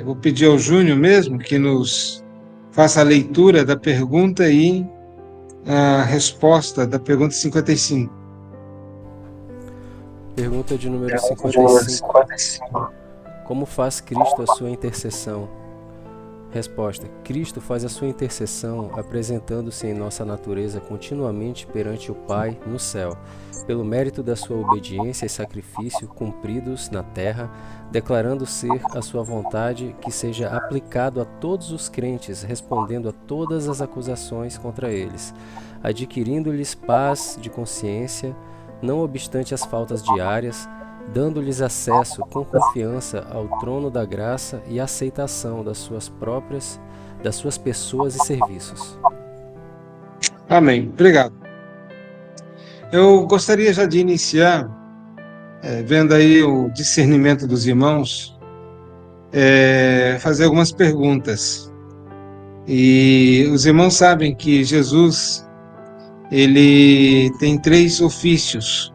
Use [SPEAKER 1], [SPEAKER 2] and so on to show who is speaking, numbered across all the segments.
[SPEAKER 1] Vou pedir ao Júnior mesmo que nos faça a leitura da pergunta e a resposta da pergunta 55.
[SPEAKER 2] Pergunta de número
[SPEAKER 3] Pergunta de número
[SPEAKER 2] 55.
[SPEAKER 3] 55.
[SPEAKER 2] Como faz Cristo a sua intercessão? Resposta: Cristo faz a sua intercessão apresentando-se em nossa natureza continuamente perante o Pai no céu, pelo mérito da sua obediência e sacrifício cumpridos na terra, declarando ser a sua vontade que seja aplicado a todos os crentes, respondendo a todas as acusações contra eles, adquirindo-lhes paz de consciência, não obstante as faltas diárias, dando-lhes acesso com confiança ao trono da graça e aceitação das suas pessoas e serviços.
[SPEAKER 1] Amém. Obrigado. Eu gostaria já de iniciar, vendo aí o discernimento dos irmãos, fazer algumas perguntas. E os irmãos sabem que Jesus, ele tem 3 ofícios,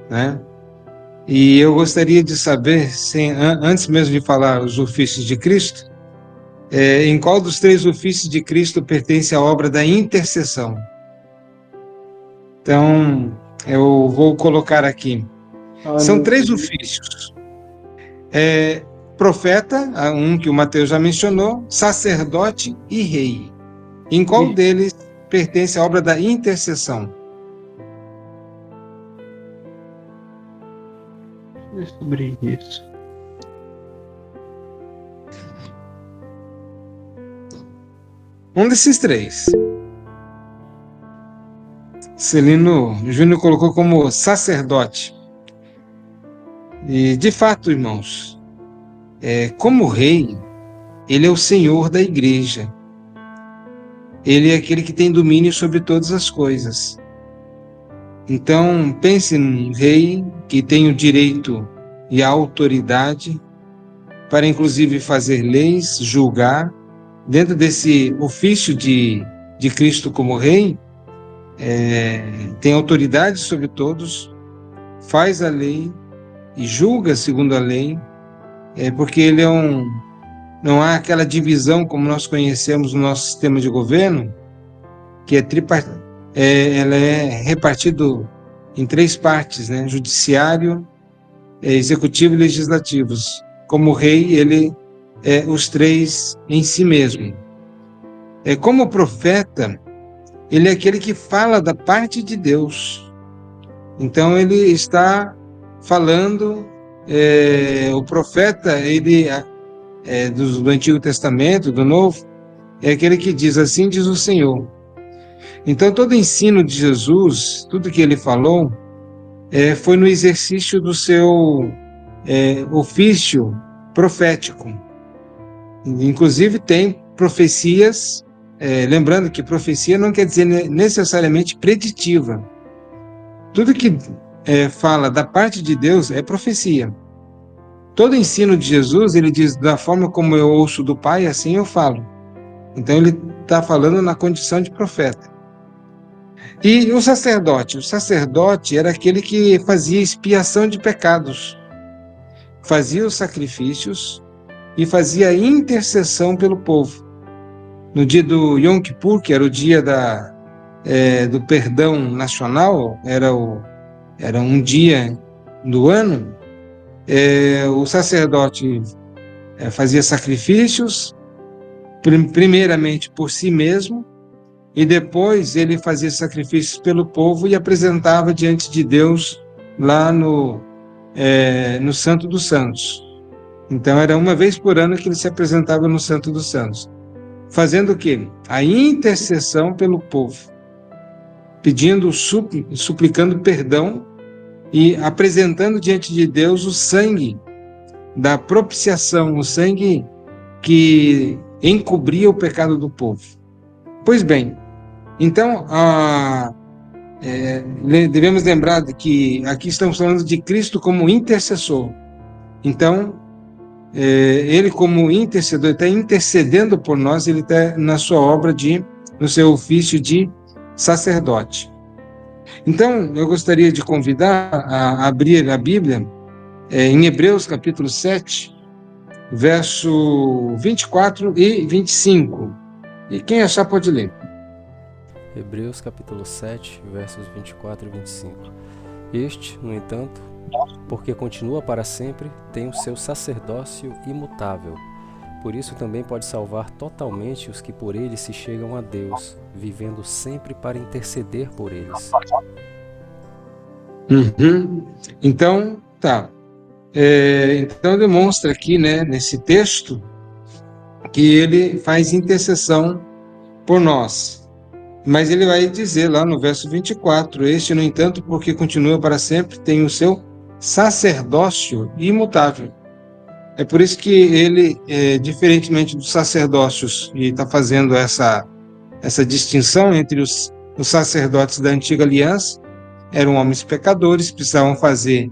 [SPEAKER 1] né? E eu gostaria de saber, antes mesmo de falar os ofícios de Cristo, em qual dos 3 ofícios de Cristo pertence a obra da intercessão. Então, eu vou colocar aqui. São 3 ofícios. Profeta, um que o Mateus já mencionou, sacerdote e rei. Em qual deles pertence a obra da intercessão?
[SPEAKER 3] Sobre isso.
[SPEAKER 1] Um desses 3. Celino Júnior colocou como sacerdote. E, de fato, irmãos, como rei, ele é o senhor da igreja. Ele é aquele que tem domínio sobre todas as coisas. Então, pense num rei que tem o direito e a autoridade para, inclusive, fazer leis, julgar. Dentro desse ofício de Cristo como rei, tem autoridade sobre todos, faz a lei e julga segundo a lei, porque ele não há aquela divisão como nós conhecemos no nosso sistema de governo, que ela é repartido em 3 partes, né? Judiciário, executivo e legislativos. Como rei, ele é os 3 em si mesmo. Como profeta, ele é aquele que fala da parte de Deus. Então, ele está falando, o profeta, ele do Antigo Testamento, do Novo, é aquele que diz, assim diz o Senhor. Então, todo o ensino de Jesus, tudo que ele falou, foi no exercício do seu ofício profético. Inclusive, tem profecias, lembrando que profecia não quer dizer necessariamente preditiva. Tudo que fala da parte de Deus é profecia. Todo o ensino de Jesus, ele diz, da forma como eu ouço do Pai, assim eu falo. Então, ele está falando na condição de profeta. E o sacerdote era aquele que fazia expiação de pecados, fazia os sacrifícios e fazia intercessão pelo povo. No dia do Yom Kippur, que era o dia do perdão nacional, era um dia do ano, o sacerdote fazia sacrifícios, primeiramente por si mesmo, e depois ele fazia sacrifícios pelo povo e apresentava diante de Deus lá no Santo dos Santos. Então, era uma vez por ano que ele se apresentava no Santo dos Santos. Fazendo o quê? A intercessão pelo povo. Pedindo, suplicando perdão e apresentando diante de Deus o sangue da propiciação, o sangue que encobria o pecado do povo. Pois bem, então, devemos lembrar que aqui estamos falando de Cristo como intercessor. Então, ele como intercedor, está intercedendo por nós, ele está na sua obra, no seu ofício de sacerdote. Então, eu gostaria de convidar a abrir a Bíblia em Hebreus capítulo 7, verso 24 e 25. E quem achar pode ler.
[SPEAKER 2] Hebreus capítulo 7, versos 24 e 25. Este, no entanto, porque continua para sempre, tem o seu sacerdócio imutável. Por isso também pode salvar totalmente os que por ele se chegam a Deus, vivendo sempre para interceder por eles.
[SPEAKER 1] Então, tá. Então demonstra aqui, né, nesse texto, que ele faz intercessão por nós. Mas ele vai dizer lá no verso 24, este, no entanto, porque continua para sempre, tem o seu sacerdócio imutável. É por isso que ele, diferentemente dos sacerdócios, e está fazendo essa distinção entre os sacerdotes da antiga aliança, eram homens pecadores, precisavam fazer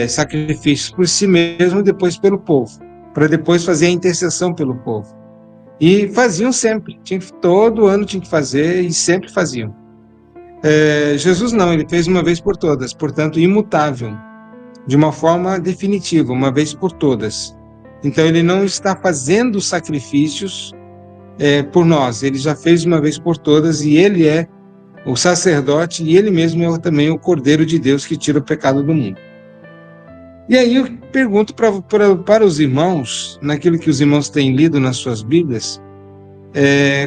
[SPEAKER 1] sacrifícios por si mesmo e depois pelo povo, para depois fazer a intercessão pelo povo. E faziam sempre, todo ano tinha que fazer e sempre faziam. Jesus não, ele fez uma vez por todas, portanto imutável, de uma forma definitiva, uma vez por todas. Então ele não está fazendo sacrifícios por nós, ele já fez uma vez por todas e ele é o sacerdote e ele mesmo é também o Cordeiro de Deus que tira o pecado do mundo. E aí eu pergunto para os irmãos, naquilo que os irmãos têm lido nas suas Bíblias,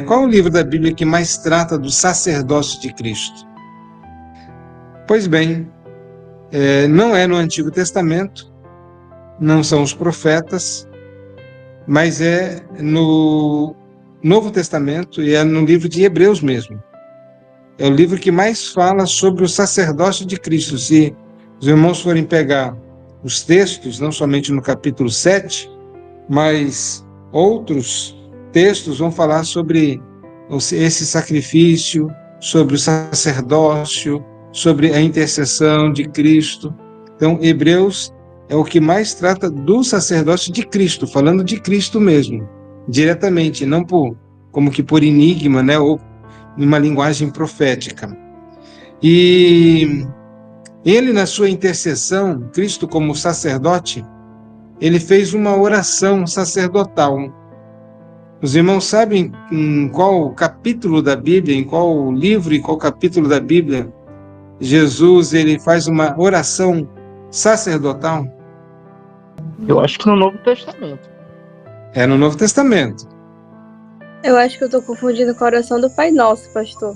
[SPEAKER 1] qual é o livro da Bíblia que mais trata do sacerdócio de Cristo? Pois bem, não é no Antigo Testamento, não são os profetas, mas é no Novo Testamento e é no livro de Hebreus mesmo. É o livro que mais fala sobre o sacerdócio de Cristo. Se os irmãos forem pegar os textos, não somente no capítulo 7, mas outros textos vão falar sobre esse sacrifício, sobre o sacerdócio, sobre a intercessão de Cristo. Então, Hebreus é o que mais trata do sacerdócio de Cristo, falando de Cristo mesmo, diretamente, não como que por enigma, né, ou numa linguagem profética. E ele, na sua intercessão, Cristo como sacerdote, ele fez uma oração sacerdotal. Os irmãos sabem em qual capítulo da Bíblia, em qual livro e qual capítulo da Bíblia Jesus ele faz uma oração sacerdotal?
[SPEAKER 3] Eu acho que no Novo Testamento.
[SPEAKER 1] É no Novo Testamento.
[SPEAKER 4] Eu acho que eu tô confundindo com a oração do Pai Nosso, pastor.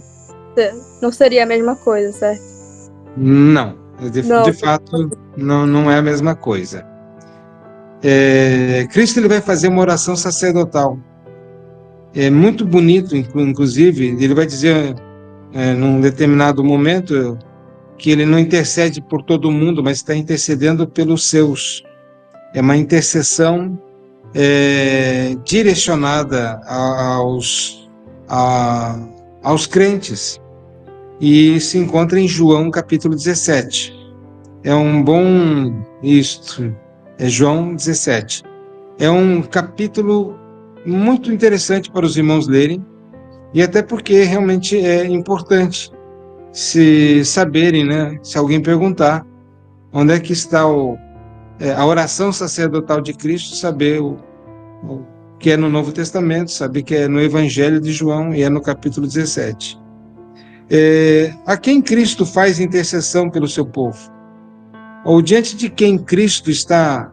[SPEAKER 4] Não seria a mesma coisa, certo?
[SPEAKER 1] Não,
[SPEAKER 4] Não.
[SPEAKER 1] de fato, não é a mesma coisa. Cristo ele vai fazer uma oração sacerdotal. É muito bonito, inclusive, ele vai dizer, num determinado momento, que ele não intercede por todo mundo, mas está intercedendo pelos seus. É uma intercessão direcionada aos crentes. E se encontra em João capítulo 17. É um bom isto. É João 17. É um capítulo muito interessante para os irmãos lerem, e até porque realmente é importante se saberem, né? Se alguém perguntar onde é que está a oração sacerdotal de Cristo, saber o que é no Novo Testamento, saber que é no Evangelho de João e é no capítulo 17. A quem Cristo faz intercessão pelo seu povo? Ou diante de quem Cristo está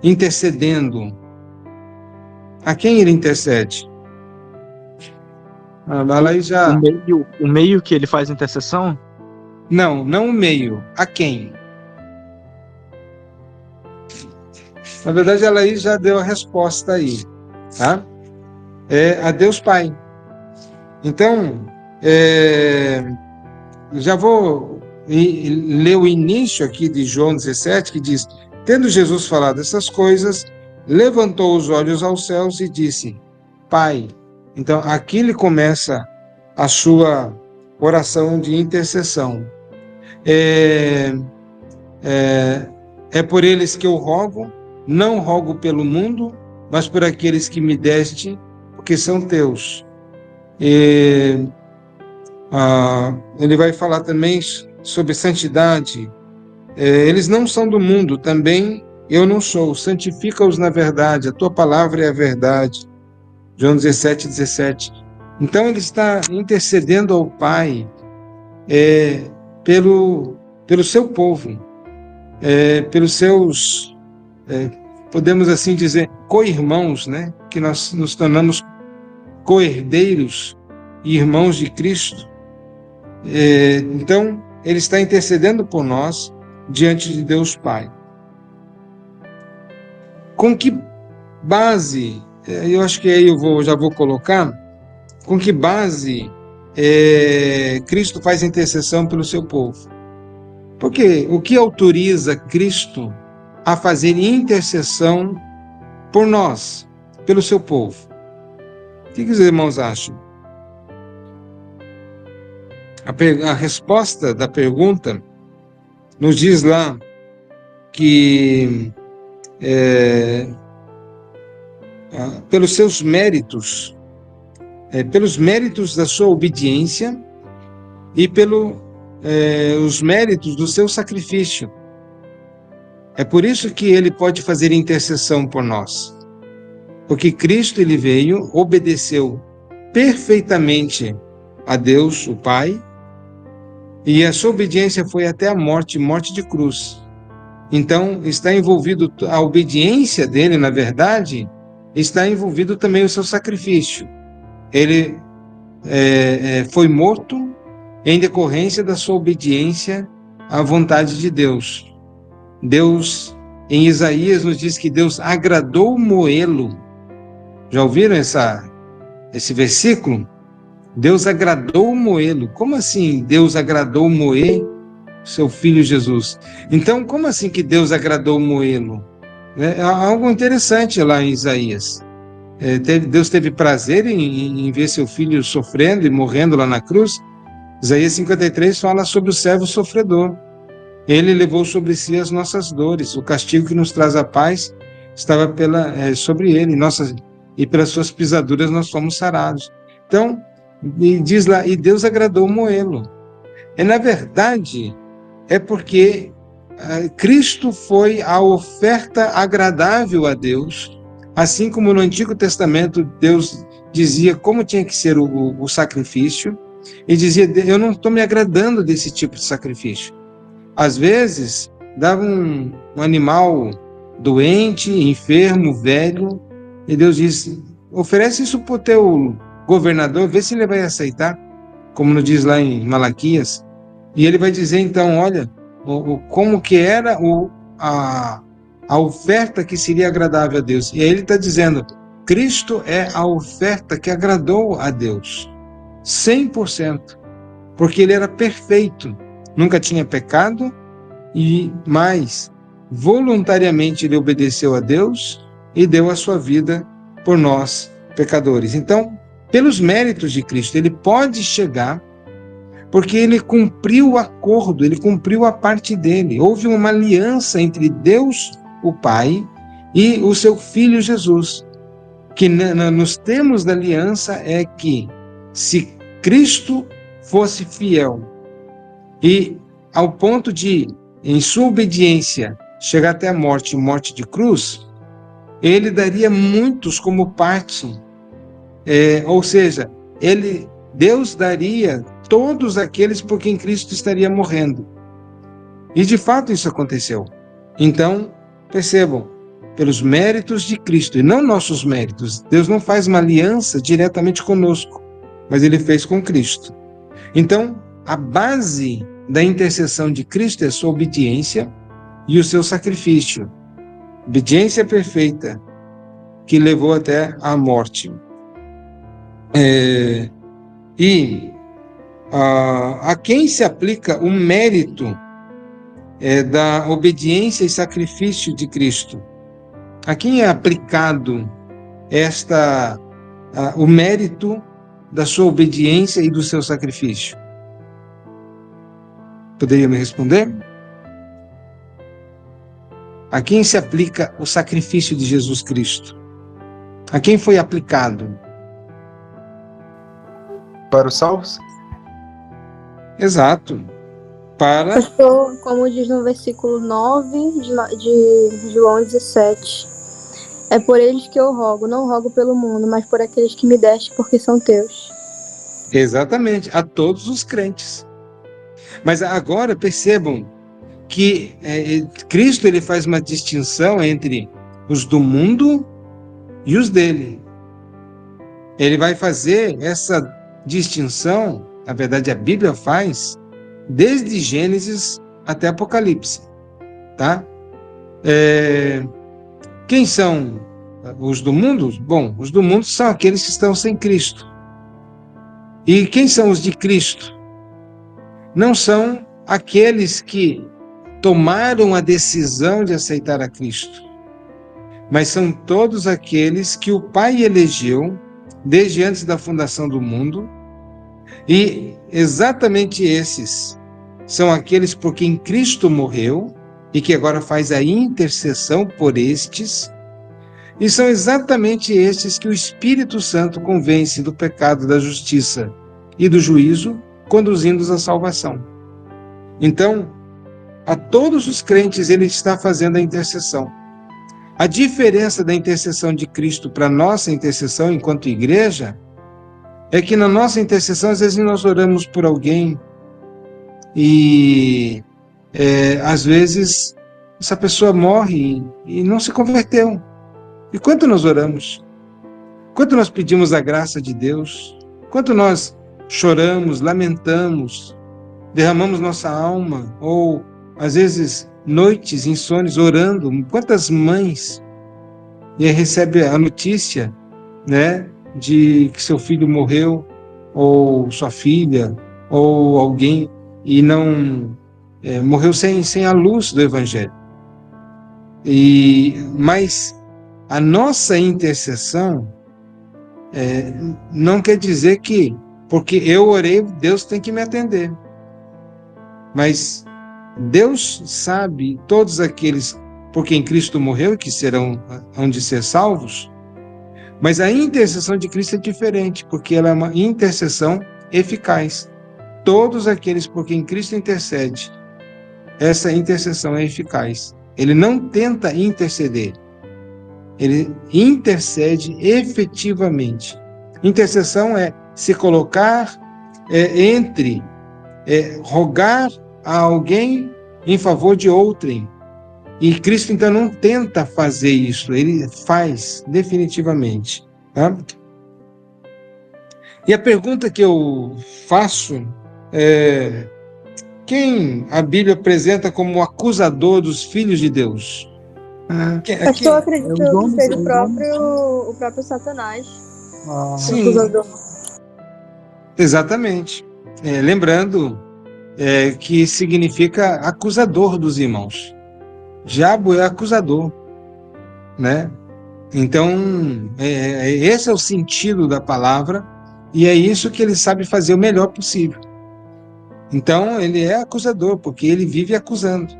[SPEAKER 1] intercedendo? A quem ele intercede? Aí já...
[SPEAKER 3] O meio que ele faz intercessão?
[SPEAKER 1] Não o meio. A quem? Na verdade, ela aí já deu a resposta aí, tá? É a Deus Pai. Então, já vou ler o início aqui de João 17, que diz: tendo Jesus falado essas coisas, levantou os olhos aos céus e disse: Pai. Então, aqui ele começa a sua oração de intercessão. É por eles que eu rogo, não rogo pelo mundo, mas por aqueles que me deste, porque são teus. Ele vai falar também sobre santidade. Eles não são do mundo, também eu não sou. Santifica-os na verdade, a tua palavra é a verdade. João 17:17. Então ele está intercedendo ao Pai pelo seu povo, pelos seus, podemos assim dizer, co-irmãos, né? Que nós nos tornamos co-herdeiros e irmãos de Cristo. Então, ele está intercedendo por nós diante de Deus Pai. Com que base, eu acho que aí já vou colocar, com que base Cristo faz intercessão pelo seu povo? Porque o que autoriza Cristo a fazer intercessão por nós, pelo seu povo? O que os irmãos acham? A resposta da pergunta nos diz lá que pelos seus méritos, pelos méritos da sua obediência e os méritos do seu sacrifício. É por isso que ele pode fazer intercessão por nós. Porque Cristo, ele veio, obedeceu perfeitamente a Deus, o Pai, e a sua obediência foi até a morte de cruz. Então, está envolvido a obediência dele, na verdade, está envolvido também o seu sacrifício. Ele foi morto em decorrência da sua obediência à vontade de Deus. Deus, em Isaías, nos diz que Deus agradou moê-lo. Já ouviram esse versículo? Deus agradou moê-lo. Como assim Deus agradou moer seu filho Jesus? Então, como assim que Deus agradou moê-lo? É algo interessante lá em Isaías. Deus teve prazer em ver seu filho sofrendo e morrendo lá na cruz. Isaías 53 fala sobre o servo sofredor. Ele levou sobre si as nossas dores. O castigo que nos traz a paz estava sobre ele. E pelas suas pisaduras nós fomos sarados. Então, e diz lá, e Deus agradou moê-lo. Na verdade, é porque Cristo foi a oferta agradável a Deus, assim como no Antigo Testamento Deus dizia como tinha que ser o sacrifício, e dizia, eu não estou me agradando desse tipo de sacrifício. Às vezes, dava um animal doente, enfermo, velho, e Deus disse, oferece isso para o teu governador, vê se ele vai aceitar, como nos diz lá em Malaquias. E ele vai dizer, então, olha, como que era a oferta que seria agradável a Deus. E aí ele está dizendo, Cristo é a oferta que agradou a Deus, 100%, porque ele era perfeito, nunca tinha pecado, e mais, voluntariamente ele obedeceu a Deus e deu a sua vida por nós, pecadores. Então, pelos méritos de Cristo, ele pode chegar, porque ele cumpriu o acordo, ele cumpriu a parte dele. Houve uma aliança entre Deus, o Pai, e o seu Filho Jesus, que nos termos da aliança é que, se Cristo fosse fiel, e ao ponto de, em sua obediência, chegar até a morte de cruz, ele daria muitos como parte. Ou seja, Deus daria todos aqueles por quem Cristo estaria morrendo. E de fato isso aconteceu. Então, percebam, pelos méritos de Cristo e não nossos méritos, Deus não faz uma aliança diretamente conosco, mas ele fez com Cristo. Então, a base da intercessão de Cristo é a sua obediência e o seu sacrifício. Obediência perfeita que levou até a morte. A quem se aplica o mérito da obediência e sacrifício de Cristo? A quem é aplicado o mérito da sua obediência e do seu sacrifício? Poderia me responder? A quem se aplica o sacrifício de Jesus Cristo? A quem foi aplicado?
[SPEAKER 3] Para os salvos?
[SPEAKER 1] Exato. para...
[SPEAKER 4] Pastor, como diz no versículo 9 de João 17, é por eles que eu rogo, não rogo pelo mundo, mas por aqueles que me deste, porque são teus.
[SPEAKER 1] Exatamente, a todos os crentes. Mas agora percebam que Cristo ele faz uma distinção entre os do mundo e os dele. Ele vai fazer essa distinção, na verdade a Bíblia faz, desde Gênesis até Apocalipse. Tá? Quem são os do mundo? Bom, os do mundo são aqueles que estão sem Cristo. E quem são os de Cristo? Não são aqueles que tomaram a decisão de aceitar a Cristo, mas são todos aqueles que o Pai elegeu desde antes da fundação do mundo, e exatamente esses são aqueles por quem Cristo morreu e que agora faz a intercessão por estes, e são exatamente estes que o Espírito Santo convence do pecado, da justiça e do juízo, conduzindo-os à salvação. Então, a todos os crentes ele está fazendo a intercessão. A diferença da intercessão de Cristo para a nossa intercessão enquanto igreja é que na nossa intercessão, às vezes nós oramos por alguém e às vezes essa pessoa morre e não se converteu. E quanto nós oramos? Quanto nós pedimos a graça de Deus? Quanto nós choramos, lamentamos, derramamos nossa alma, ou às vezes noites insônias orando? Quantas mães e aí recebe a notícia, né, de que seu filho morreu, ou sua filha, ou alguém, e não morreu sem a luz do Evangelho. Mas a nossa intercessão não quer dizer que, porque eu orei, Deus tem que me atender. Mas Deus sabe todos aqueles por quem Cristo morreu e que hão de ser salvos. Mas a intercessão de Cristo é diferente, porque ela é uma intercessão eficaz. Todos aqueles por quem Cristo intercede, essa intercessão é eficaz. Ele não tenta interceder, ele intercede efetivamente. Intercessão é se colocar rogar a alguém em favor de outrem. E Cristo, então, não tenta fazer isso, ele faz definitivamente. Tá? E a pergunta que eu faço é: quem a Bíblia apresenta como o acusador dos filhos de Deus?
[SPEAKER 4] Pastor, eu acredito que seja o próprio Satanás.
[SPEAKER 1] Sim,
[SPEAKER 4] Acusador.
[SPEAKER 1] Exatamente. Lembrando que significa acusador dos irmãos. Diabo é acusador, né? Então, esse é o sentido da palavra, e é isso que ele sabe fazer o melhor possível. Então, ele é acusador, porque ele vive acusando.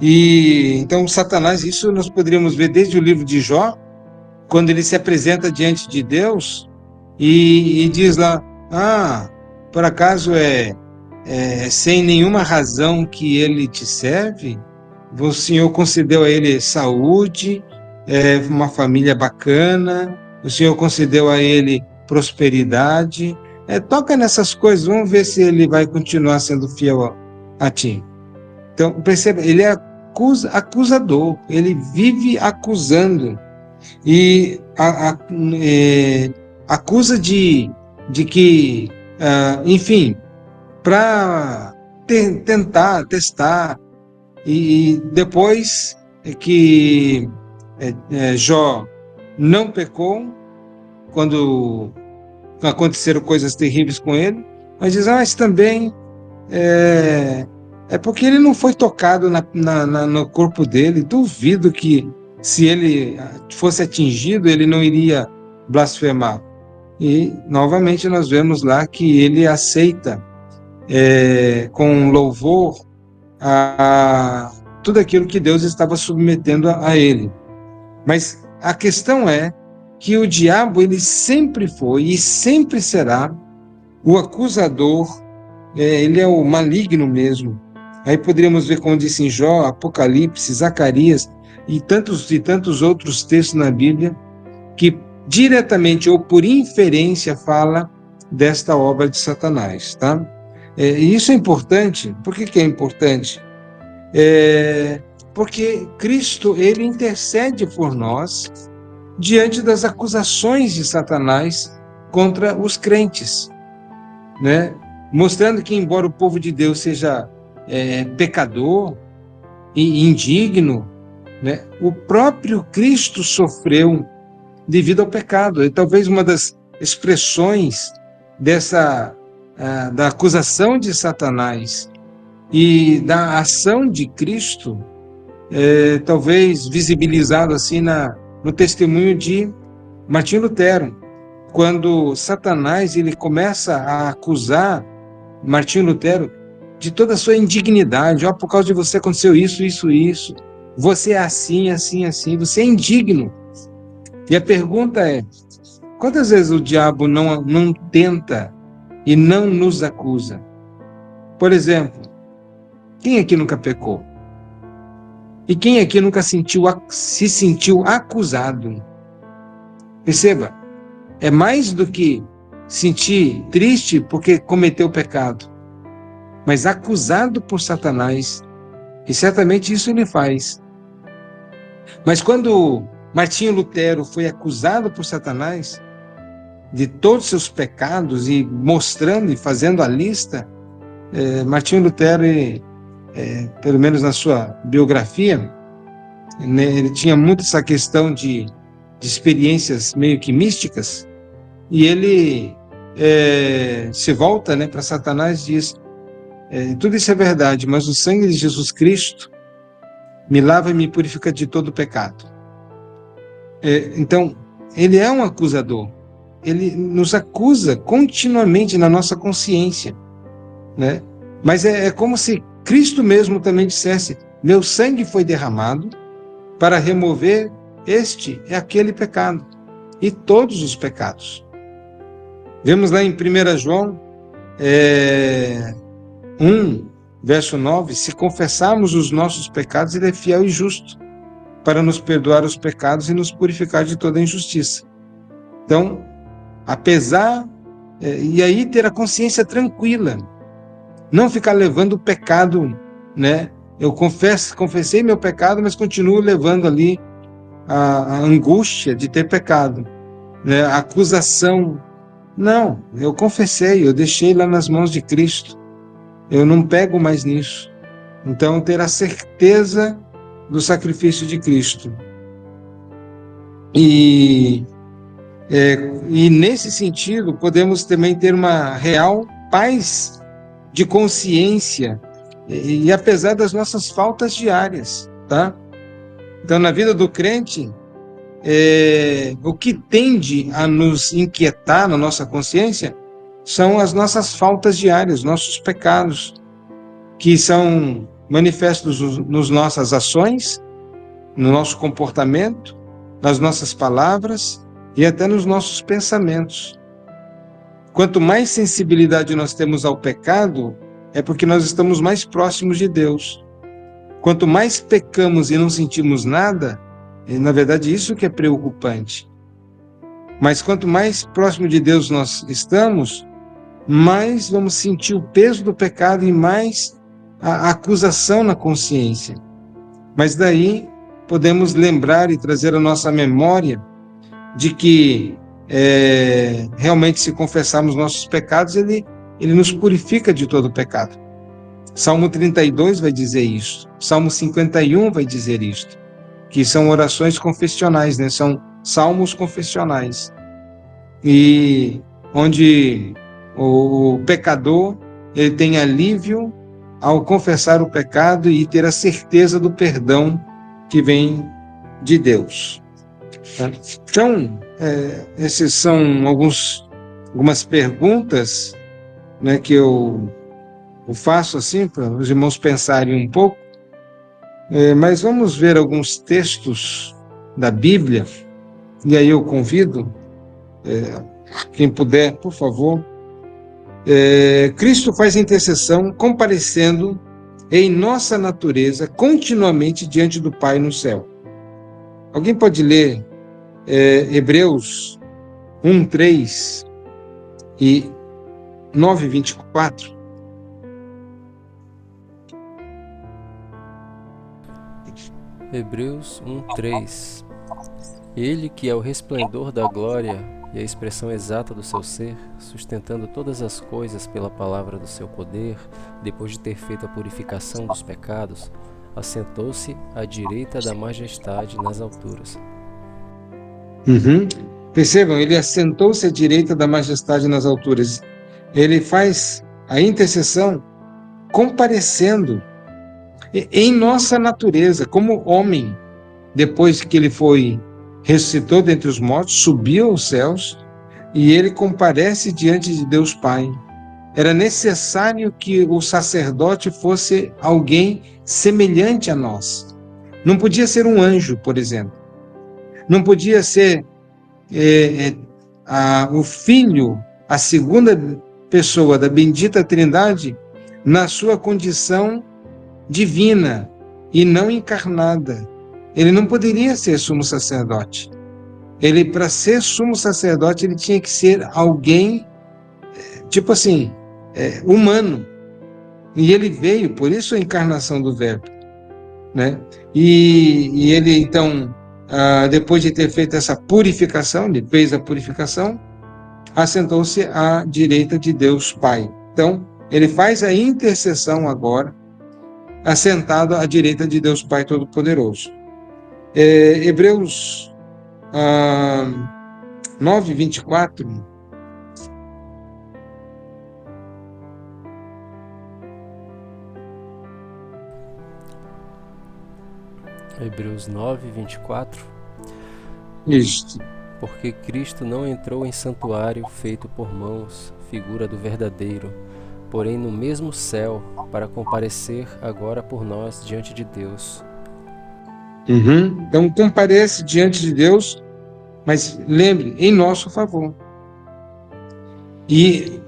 [SPEAKER 1] E então, Satanás, isso nós poderíamos ver desde o livro de Jó, quando ele se apresenta diante de Deus e diz lá: por acaso sem nenhuma razão que ele te serve? O Senhor concedeu a ele saúde, uma família bacana, o Senhor concedeu a ele prosperidade. Toca nessas coisas, vamos ver se ele vai continuar sendo fiel a ti. Então, perceba, ele é acusador, ele vive acusando. E acusa de que, enfim, para tentar, testar. E depois que Jó não pecou, quando aconteceram coisas terríveis com ele, mas diz: mas também é porque ele não foi tocado no corpo dele. Duvido que, se ele fosse atingido, ele não iria blasfemar. E novamente nós vemos lá que ele aceita com louvor a tudo aquilo que Deus estava submetendo a ele. Mas a questão é que o diabo, ele sempre foi e sempre será o acusador ele é o maligno mesmo. Aí poderíamos ver, como disse em Jó, Apocalipse, Zacarias e tantos outros textos na Bíblia que diretamente ou por inferência fala desta obra de Satanás, tá? E isso é importante. Por que é importante? Porque Cristo, ele intercede por nós diante das acusações de Satanás contra os crentes, né? Mostrando que, embora o povo de Deus seja pecador e indigno, né, o próprio Cristo sofreu devido ao pecado. E talvez uma das expressões da acusação de Satanás e da ação de Cristo, talvez visibilizado assim no testemunho de Martinho Lutero, quando Satanás ele começa a acusar Martinho Lutero de toda a sua indignidade. Por causa de você aconteceu isso, isso, isso. Você é assim, assim, assim. Você é indigno. E a pergunta é: quantas vezes o diabo não tenta e não nos acusa? Por exemplo, quem aqui nunca pecou? E quem aqui nunca se sentiu acusado? Perceba, é mais do que sentir triste porque cometeu pecado, mas acusado por Satanás. E certamente isso ele faz. Mas quando Martinho Lutero foi acusado por Satanás de todos os seus pecados e mostrando e fazendo a lista, Martinho Lutero, pelo menos na sua biografia, né, ele tinha muito essa questão de experiências meio que místicas, e ele se volta, né, para Satanás e diz: tudo isso é verdade, mas o sangue de Jesus Cristo me lava e me purifica de todo pecado. Então, ele é um acusador. Ele nos acusa continuamente na nossa consciência, né? Mas é como se Cristo mesmo também dissesse: meu sangue foi derramado para remover aquele pecado e todos os pecados. Vemos lá em 1 João 1, verso 9: se confessarmos os nossos pecados, ele é fiel e justo para nos perdoar os pecados e nos purificar de toda injustiça. Então, apesar, e aí ter a consciência tranquila, não ficar levando o pecado, né? Eu confessei meu pecado, mas continuo levando ali a angústia de ter pecado, né? A acusação. Não, eu confessei, eu deixei lá nas mãos de Cristo. Eu não pego mais nisso. Então, ter a certeza do sacrifício de Cristo. E nesse sentido, podemos também ter uma real paz de consciência, e apesar das nossas faltas diárias, tá? Então, na vida do crente, o que tende a nos inquietar na nossa consciência são as nossas faltas diárias, nossos pecados, que são manifestos nas nossas ações, no nosso comportamento, nas nossas palavras e até nos nossos pensamentos. Quanto mais sensibilidade nós temos ao pecado, é porque nós estamos mais próximos de Deus. Quanto mais pecamos e não sentimos nada, na verdade isso que é preocupante. Mas quanto mais próximo de Deus nós estamos, mais vamos sentir o peso do pecado e mais a acusação na consciência. Mas daí podemos lembrar e trazer a nossa memória de que realmente, se confessarmos nossos pecados, ele nos purifica de todo pecado. Salmo 32 vai dizer isso. Salmo 51 vai dizer isto, que são orações confessionais, né? São salmos confessionais, e onde o pecador ele tem alívio ao confessar o pecado e ter a certeza do perdão que vem de Deus. Então, essas são algumas perguntas, né, que eu faço assim para os irmãos pensarem um pouco, mas vamos ver alguns textos da Bíblia, e aí eu convido quem puder, por favor, Cristo faz intercessão comparecendo em nossa natureza continuamente diante do Pai no céu. Alguém pode ler Hebreus 1:3 e 9:24?
[SPEAKER 2] Hebreus 1:3. Ele que é o resplendor da glória e a expressão exata do seu ser, sustentando todas as coisas pela palavra do seu poder, depois de ter feito a purificação dos pecados, assentou-se à direita da majestade nas alturas.
[SPEAKER 1] Percebam, ele assentou-se à direita da majestade nas alturas. Ele faz a intercessão comparecendo em nossa natureza, como homem. Depois que ele ressuscitou dentre os mortos, subiu aos céus e ele comparece diante de Deus Pai. Era necessário que o sacerdote fosse alguém semelhante a nós. Não podia ser um anjo, por exemplo. Não podia ser o Filho, a segunda pessoa da bendita Trindade, na sua condição divina e não encarnada. Ele não poderia ser sumo sacerdote. Ele, para ser sumo sacerdote, ele tinha que ser alguém, tipo assim, humano. E ele veio, por isso a encarnação do Verbo, né? E ele, então, depois de ter feito essa purificação, ele fez a purificação, assentou-se à direita de Deus Pai. Então, ele faz a intercessão agora, assentado à direita de Deus Pai Todo-Poderoso. Hebreus 9:24.
[SPEAKER 2] Hebreus 9:24.
[SPEAKER 1] Isto.
[SPEAKER 2] Porque Cristo não entrou em santuário feito por mãos, figura do verdadeiro, porém no mesmo céu, para comparecer agora por nós diante de Deus.
[SPEAKER 1] Então comparece diante de Deus, mas lembre, em nosso favor. E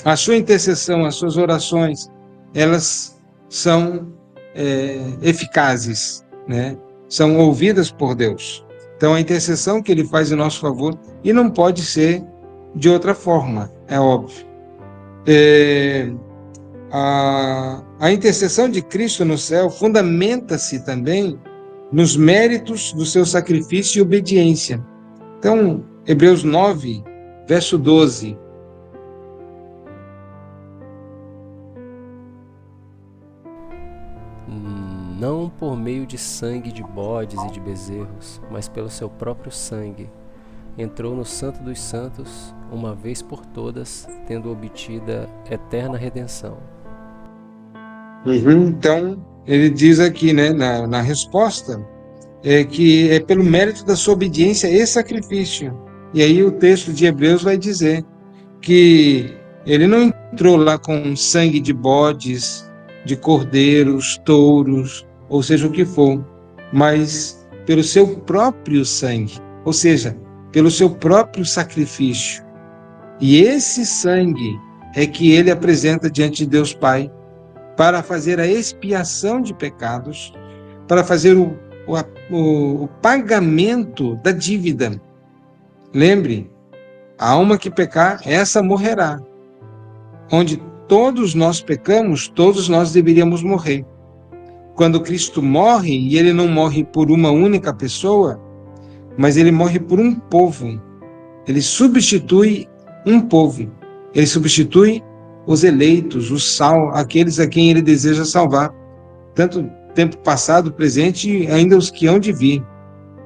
[SPEAKER 1] a sua intercessão, as suas orações, elas são eficazes, né? São ouvidas por Deus. Então a intercessão que ele faz em nosso favor, e não pode ser de outra forma, é óbvio. A intercessão de Cristo no céu fundamenta-se também nos méritos do seu sacrifício e obediência. Então, Hebreus 9, verso 12.
[SPEAKER 2] Não por meio de sangue de bodes e de bezerros, mas pelo seu próprio sangue, entrou no Santo dos Santos, uma vez por todas, tendo obtida eterna redenção.
[SPEAKER 1] Então, ele diz aqui, né, na resposta, que é pelo mérito da sua obediência e sacrifício. E aí o texto de Hebreus vai dizer que ele não entrou lá com sangue de bodes, de cordeiros, touros, ou seja o que for, mas pelo seu próprio sangue, ou seja, pelo seu próprio sacrifício. E esse sangue é que ele apresenta diante de Deus Pai para fazer a expiação de pecados, para fazer o pagamento da dívida. Lembre, a alma que pecar, essa morrerá. Onde todos nós pecamos, todos nós deveríamos morrer. Quando Cristo morre, e ele não morre por uma única pessoa, mas ele morre por um povo. Ele substitui um povo. Ele substitui os eleitos, aqueles a quem ele deseja salvar. Tanto tempo passado, presente e ainda os que hão de vir.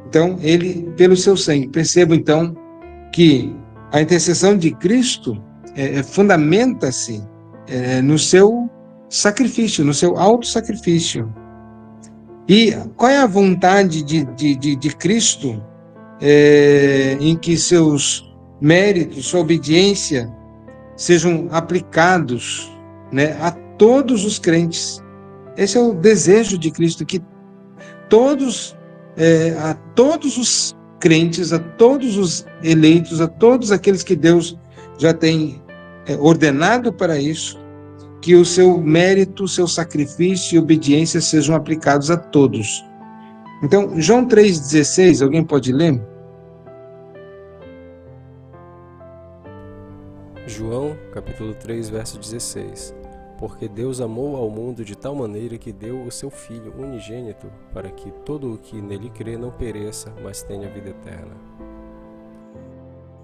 [SPEAKER 1] Então, ele, pelo seu sangue. Perceba, então, que a intercessão de Cristo fundamenta-se no seu sacrifício, no seu auto-sacrifício. E qual é a vontade de Cristo em que seus méritos, sua obediência sejam aplicados, né, a todos os crentes? Esse é o desejo de Cristo, que a todos os crentes, a todos os eleitos, a todos aqueles que Deus já tem ordenado para isso, que o seu mérito, o seu sacrifício e obediência sejam aplicados a todos. Então, João 3,16, alguém pode ler?
[SPEAKER 2] João, capítulo 3, verso 16. Porque Deus amou ao mundo de tal maneira que deu o seu Filho unigênito, para que todo o que nele crê não pereça, mas tenha vida eterna.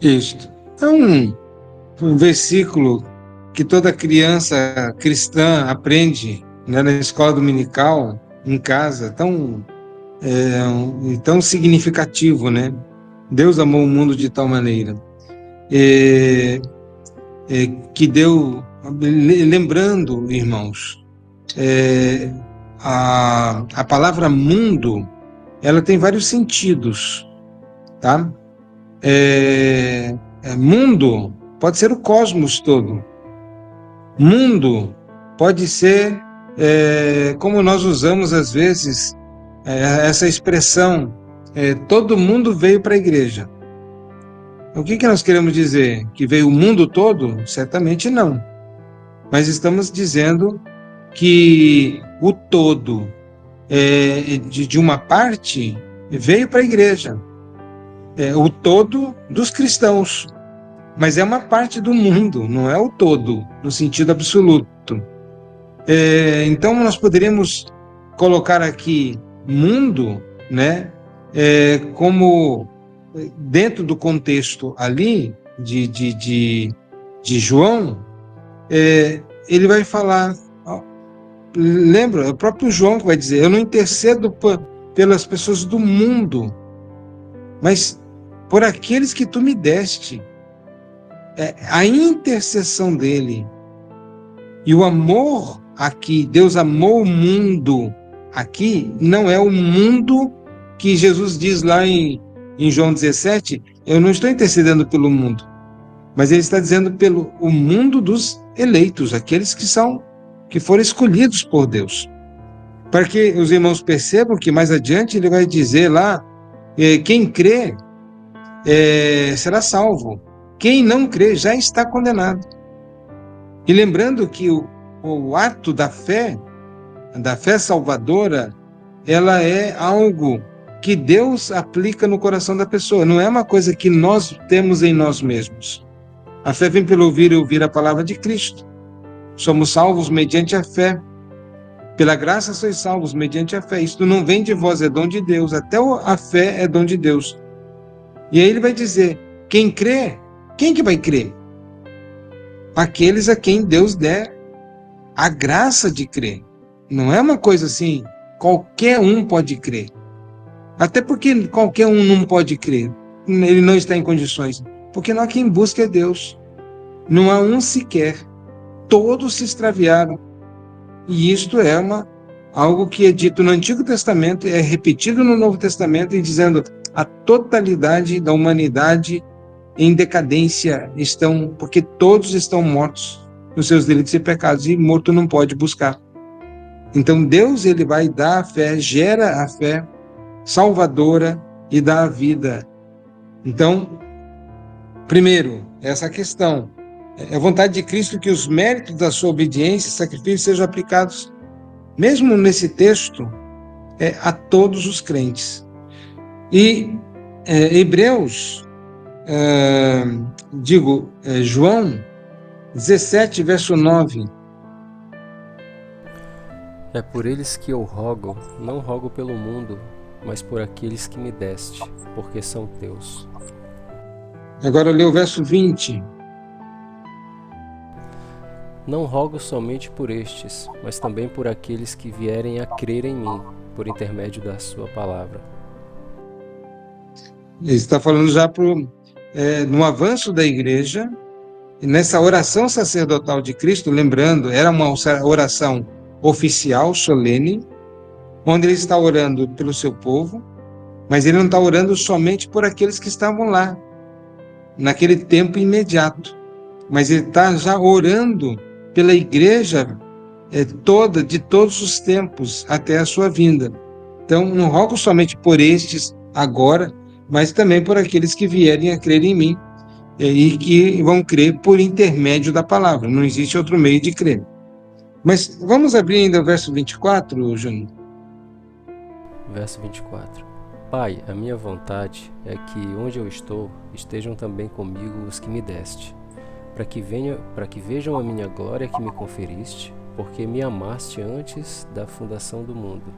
[SPEAKER 1] Isto. É um versículo que toda criança cristã aprende, né, na escola dominical, em casa, tão significativo, né? Deus amou o mundo de tal maneira. Que deu, lembrando, irmãos, a palavra mundo, ela tem vários sentidos, tá? Mundo pode ser o cosmos todo. Mundo pode ser, como nós usamos às vezes, essa expressão, todo mundo veio para a igreja. O que nós queremos dizer? Que veio o mundo todo? Certamente não. Mas estamos dizendo que o todo de uma parte veio para a igreja. O todo dos cristãos. Mas é uma parte do mundo, não é o todo, no sentido absoluto. Então nós poderíamos colocar aqui mundo, né, como dentro do contexto ali de João, ele vai falar, lembra, é o próprio João que vai dizer, eu não intercedo pelas pessoas do mundo, mas por aqueles que tu me deste. A intercessão dele e o amor aqui, Deus amou o mundo aqui, não é o mundo que Jesus diz lá em João 17, eu não estou intercedendo pelo mundo, mas ele está dizendo pelo o mundo dos eleitos, aqueles que foram escolhidos por Deus. Para que os irmãos percebam que mais adiante ele vai dizer lá, quem crê será salvo. Quem não crê já está condenado. E lembrando que o ato da fé salvadora, ela é algo que Deus aplica no coração da pessoa. Não é uma coisa que nós temos em nós mesmos. A fé vem pelo ouvir e ouvir a palavra de Cristo. Somos salvos mediante a fé. Pela graça sois salvos mediante a fé. Isto não vem de vós, é dom de Deus. Até a fé é dom de Deus. E aí ele vai dizer, quem crê, quem que vai crer? Aqueles a quem Deus der a graça de crer. Não é uma coisa assim, qualquer um pode crer. Até porque qualquer um não pode crer. Ele não está em condições. Porque não há quem busque a Deus. Não há um sequer. Todos se extraviaram. E isto é algo que é dito no Antigo Testamento, é repetido no Novo Testamento, e dizendo a totalidade da humanidade em decadência estão, porque todos estão mortos nos seus delitos e pecados, e morto não pode buscar. Então Deus, ele vai dar a fé, gera a fé salvadora e dá a vida. Então, primeiro, essa questão, é a vontade de Cristo que os méritos da sua obediência e sacrifício sejam aplicados, mesmo nesse texto, a todos os crentes. E Hebreus, João 17, verso 9.
[SPEAKER 2] É por eles que eu rogo, não rogo pelo mundo, mas por aqueles que me deste, porque são teus.
[SPEAKER 1] Agora lê o verso 20.
[SPEAKER 2] Não rogo somente por estes, mas também por aqueles que vierem a crer em mim, por intermédio da sua palavra.
[SPEAKER 1] Ele está falando já no avanço da igreja, nessa oração sacerdotal de Cristo, lembrando, era uma oração oficial, solene, onde ele está orando pelo seu povo, mas ele não está orando somente por aqueles que estavam lá, naquele tempo imediato, mas ele está já orando pela igreja toda, de todos os tempos, até a sua vinda. Então, não rogo somente por estes agora, mas também por aqueles que vierem a crer em mim. e que vão crer por intermédio da palavra. Não existe outro meio de crer. Mas vamos abrir ainda o verso 24, Júnior.
[SPEAKER 2] Verso 24. Pai, a minha vontade é que onde eu estou, estejam também comigo os que me deste, para que vejam a minha glória que me conferiste, porque me amaste antes da fundação do mundo.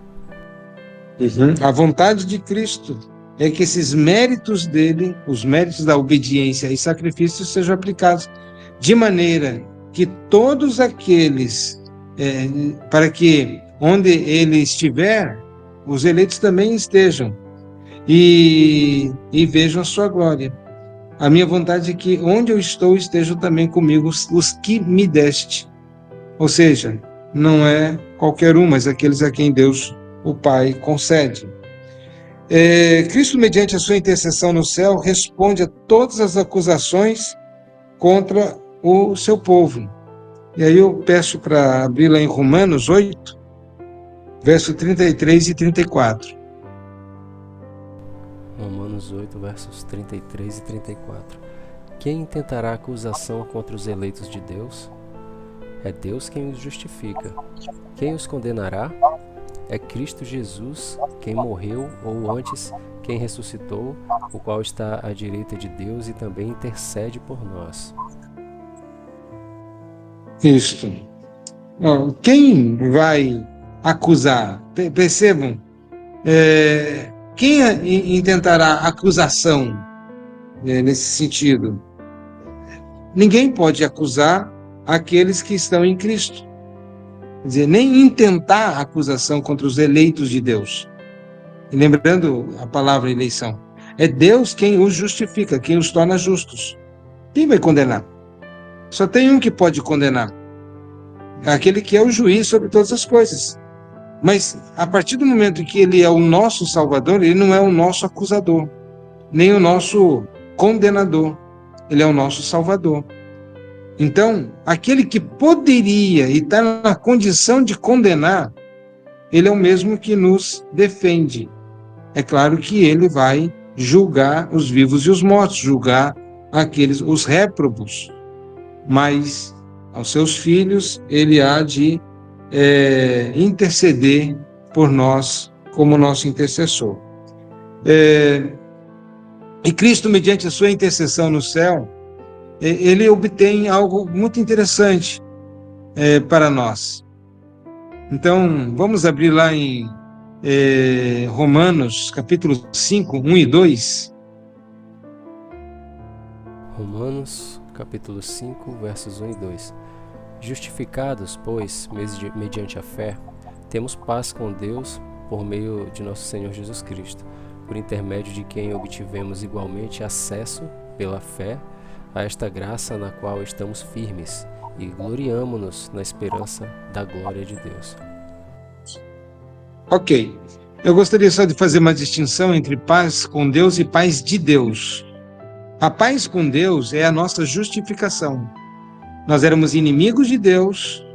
[SPEAKER 1] A vontade de Cristo é que esses méritos dele, os méritos da obediência e sacrifício, sejam aplicados de maneira que todos aqueles, para que onde ele estiver, os eleitos também estejam e vejam a sua glória. A minha vontade é que onde eu estou estejam também comigo os que me deste. Ou seja, não é qualquer um, mas aqueles a quem Deus, o Pai, concede. Cristo, mediante a sua intercessão no céu, responde a todas as acusações contra o seu povo. E aí eu peço para abrir lá em Romanos 8, verso 33 e 34.
[SPEAKER 2] Romanos 8, versos 33 e 34. Quem intentará acusação contra os eleitos de Deus? É Deus quem os justifica. Quem os condenará? É Cristo Jesus, quem morreu, ou antes, quem ressuscitou, o qual está à direita de Deus e também intercede por nós.
[SPEAKER 1] Isto. Quem vai acusar? Percebam, quem intentará acusação nesse sentido? Ninguém pode acusar aqueles que estão em Cristo. Quer dizer, nem intentar acusação contra os eleitos de Deus. E lembrando a palavra eleição, é Deus quem os justifica, quem os torna justos. Quem vai condenar? Só tem um que pode condenar. Aquele que é o juiz sobre todas as coisas. Mas a partir do momento em que ele é o nosso Salvador, ele não é o nosso acusador, nem o nosso condenador. Ele é o nosso Salvador. Então, aquele que poderia e está na condição de condenar, ele é o mesmo que nos defende. É claro que ele vai julgar os vivos e os mortos, julgar os réprobos, mas aos seus filhos ele há de interceder por nós como nosso intercessor. E Cristo, mediante a sua intercessão no céu, ele obtém algo muito interessante para nós. Então, vamos abrir lá em Romanos, capítulo 5, 1 e 2.
[SPEAKER 2] Romanos, capítulo 5, versos 1 e 2. Justificados, pois, mediante a fé, temos paz com Deus por meio de nosso Senhor Jesus Cristo, por intermédio de quem obtivemos igualmente acesso, pela fé, a esta graça na qual estamos firmes e gloriamo-nos na esperança da glória de Deus.
[SPEAKER 1] Ok. Eu gostaria só de fazer uma distinção entre paz com Deus e paz de Deus. A paz com Deus é a nossa justificação. Nós éramos inimigos de Deus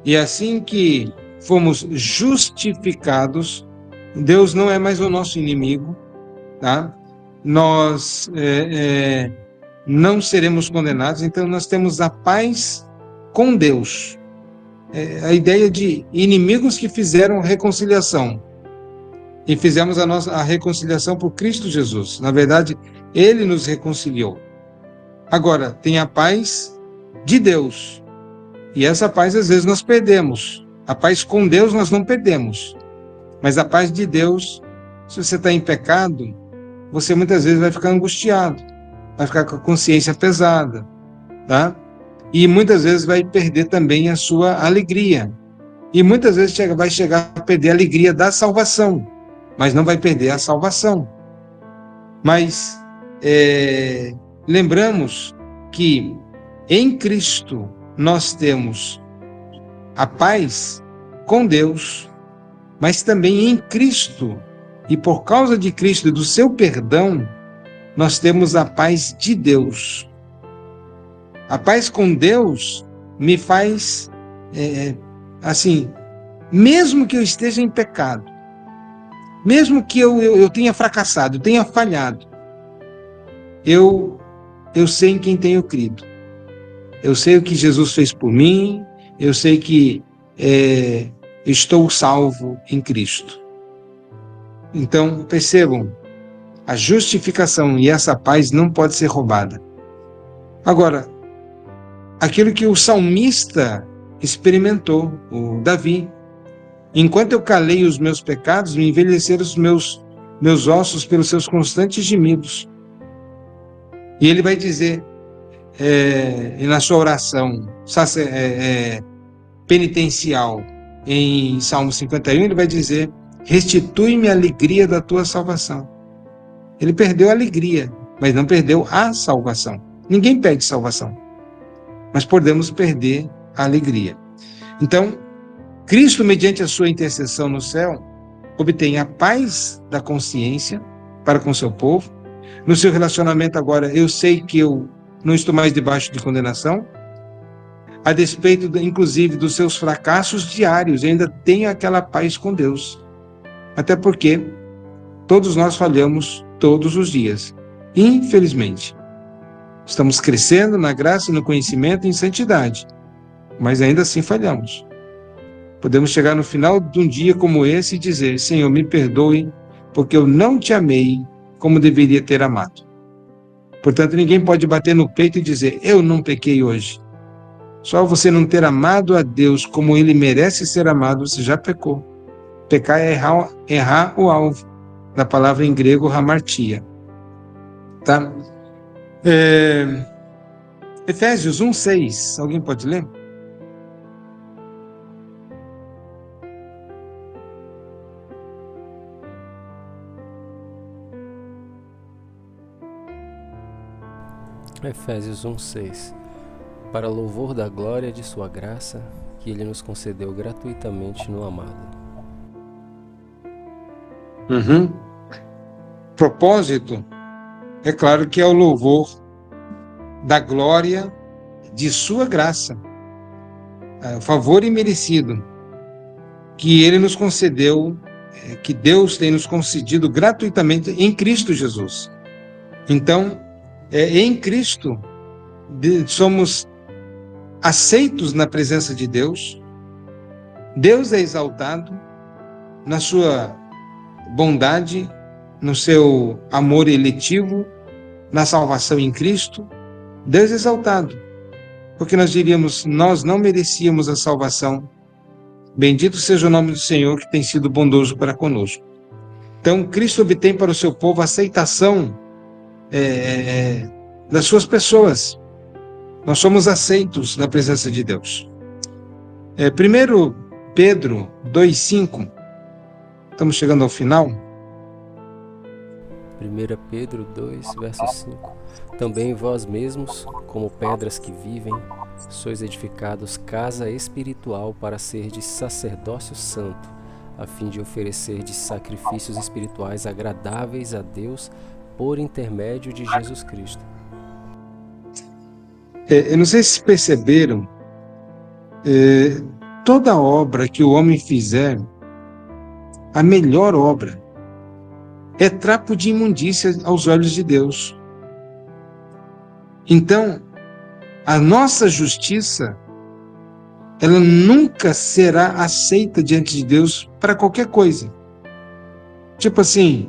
[SPEAKER 1] e assim que fomos justificados, Deus não é mais o nosso inimigo, tá? Nós não seremos condenados, então nós temos a paz com Deus. A ideia de inimigos que fizeram reconciliação. E fizemos a reconciliação por Cristo Jesus. Na verdade, Ele nos reconciliou. Agora, tem a paz de Deus. E essa paz, às vezes, nós perdemos. A paz com Deus nós não perdemos. Mas a paz de Deus, se você está em pecado, você muitas vezes vai ficar angustiado. Vai ficar com a consciência pesada, tá? E muitas vezes vai perder também a sua alegria. E muitas vezes vai chegar a perder a alegria da salvação, mas não vai perder a salvação. Mas lembramos que em Cristo nós temos a paz com Deus, mas também em Cristo, e por causa de Cristo e do seu perdão, nós temos a paz de Deus. A paz com Deus me faz, assim, mesmo que eu esteja em pecado, mesmo que eu tenha fracassado, eu tenha falhado, eu eu sei em quem tenho crido. Eu sei o que Jesus fez por mim, eu sei que estou salvo em Cristo. Então, percebam, a justificação e essa paz não pode ser roubada. Agora, aquilo que o salmista experimentou, o Davi, enquanto eu calei os meus pecados, me envelheceram os meus ossos pelos seus constantes gemidos. E ele vai dizer, na sua oração penitencial, em Salmo 51, ele vai dizer, restitui-me a alegria da tua salvação. Ele perdeu a alegria, mas não perdeu a salvação. Ninguém perde salvação, mas podemos perder a alegria. Então, Cristo, mediante a sua intercessão no céu, obtém a paz da consciência para com seu povo. No seu relacionamento agora, eu sei que eu não estou mais debaixo de condenação, a despeito, inclusive, dos seus fracassos diários, eu ainda tenho aquela paz com Deus. Até porque todos nós falhamos todos os dias, infelizmente. Estamos crescendo na graça, no conhecimento e em santidade, mas ainda assim falhamos. Podemos chegar no final de um dia como esse e dizer, Senhor, me perdoe, porque eu não te amei como deveria ter amado. Portanto, ninguém pode bater no peito e dizer, eu não pequei hoje. Só você não ter amado a Deus como Ele merece ser amado, você já pecou. Pecar é errar o alvo, da palavra em grego, hamartia. Tá? Efésios 1:6, alguém pode ler?
[SPEAKER 2] Efésios 1:6. Para louvor da glória de sua graça, que Ele nos concedeu gratuitamente no amado.
[SPEAKER 1] Propósito, é claro que é o louvor da glória de sua graça, o favor imerecido, que Ele nos concedeu, que Deus tem nos concedido gratuitamente em Cristo Jesus. Então, em Cristo, somos aceitos na presença de Deus, Deus é exaltado na sua bondade, no seu amor eletivo, na salvação em Cristo, Deus é exaltado, porque nós diríamos, nós não merecíamos a salvação, bendito seja o nome do Senhor que tem sido bondoso para conosco. Então, Cristo obtém para o seu povo a aceitação das suas pessoas. Nós somos aceitos na presença de Deus. 1 Pedro 2:5, estamos chegando ao final.
[SPEAKER 2] 1 Pedro 2, verso 5. Também vós mesmos, como pedras que vivem, sois edificados casa espiritual para serdes sacerdócio santo, a fim de oferecerdes sacrifícios espirituais agradáveis a Deus por intermédio de Jesus Cristo.
[SPEAKER 1] Eu não sei se perceberam, toda obra que o homem fizer, a melhor obra, é trapo de imundícia aos olhos de Deus. Então, a nossa justiça, ela nunca será aceita diante de Deus para qualquer coisa. Tipo assim,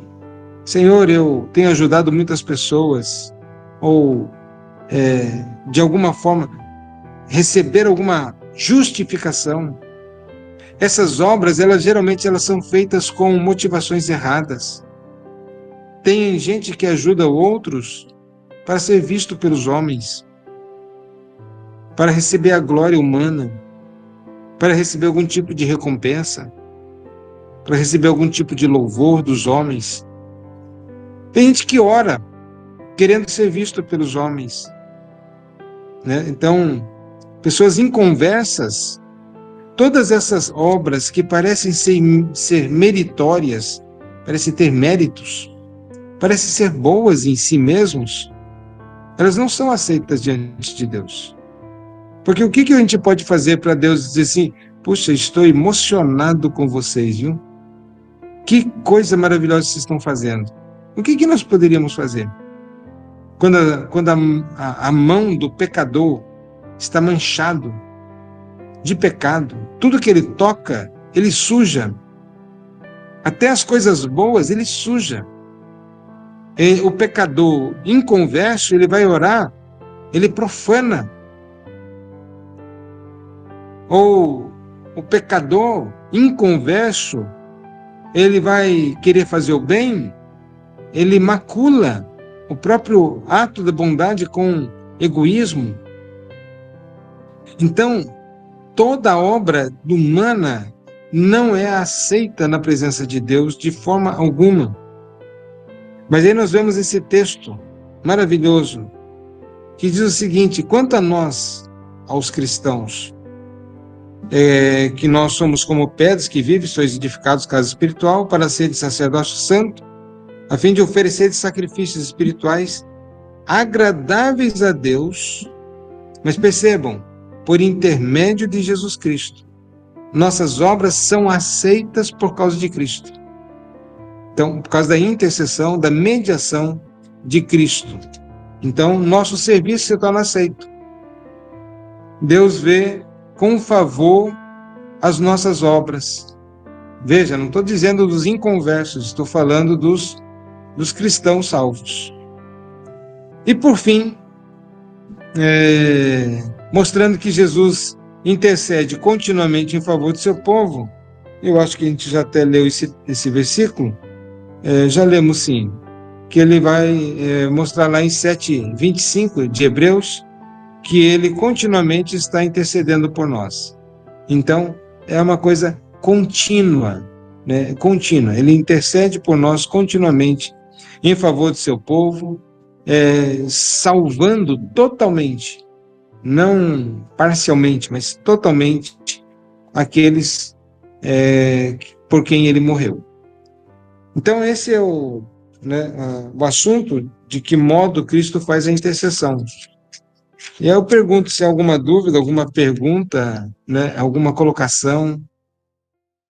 [SPEAKER 1] Senhor, eu tenho ajudado muitas pessoas, ou de alguma forma receber alguma justificação. Essas obras, geralmente são feitas com motivações erradas. Tem gente que ajuda outros para ser visto pelos homens, para receber a glória humana, para receber algum tipo de recompensa, para receber algum tipo de louvor dos homens. Tem gente que ora querendo ser visto pelos homens, né? Então, pessoas inconversas, todas essas obras que parecem ser meritórias, parecem ter méritos, parecem ser boas em si mesmos, elas não são aceitas diante de Deus. Porque o que a gente pode fazer para Deus dizer assim, puxa, estou emocionado com vocês, viu? Que coisa maravilhosa vocês estão fazendo. O que nós poderíamos fazer? quando a mão do pecador está manchado de pecado, tudo que ele toca, ele suja. Até as coisas boas, ele suja. E o pecador inconverso, ele vai orar, ele profana. Ou o pecador inconverso, ele vai querer fazer o bem, ele macula o próprio ato da bondade com egoísmo. Então, toda obra humana não é aceita na presença de Deus de forma alguma. Mas aí nós vemos esse texto maravilhoso, que diz o seguinte: quanto a nós, aos cristãos, que nós somos como pedras que vivem, sois edificados casa espiritual, para ser de sacerdócio santo, a fim de oferecer sacrifícios espirituais agradáveis a Deus, mas percebam, por intermédio de Jesus Cristo. Nossas obras são aceitas por causa de Cristo. Então, por causa da intercessão, da mediação de Cristo. Então, nosso serviço se torna aceito. Deus vê com favor as nossas obras. Veja, não estou dizendo dos inconversos, estou falando dos cristãos salvos. E por fim, mostrando que Jesus intercede continuamente em favor do seu povo, eu acho que a gente já até leu esse versículo, já lemos sim, que ele vai mostrar lá em 7:25 de Hebreus, que ele continuamente está intercedendo por nós. Então, é uma coisa contínua, né? Contínua. Ele intercede por nós continuamente em favor do seu povo, salvando totalmente, não parcialmente, mas totalmente, aqueles por quem ele morreu. Então, esse é o assunto de que modo Cristo faz a intercessão. E aí eu pergunto se há alguma dúvida, alguma pergunta, alguma colocação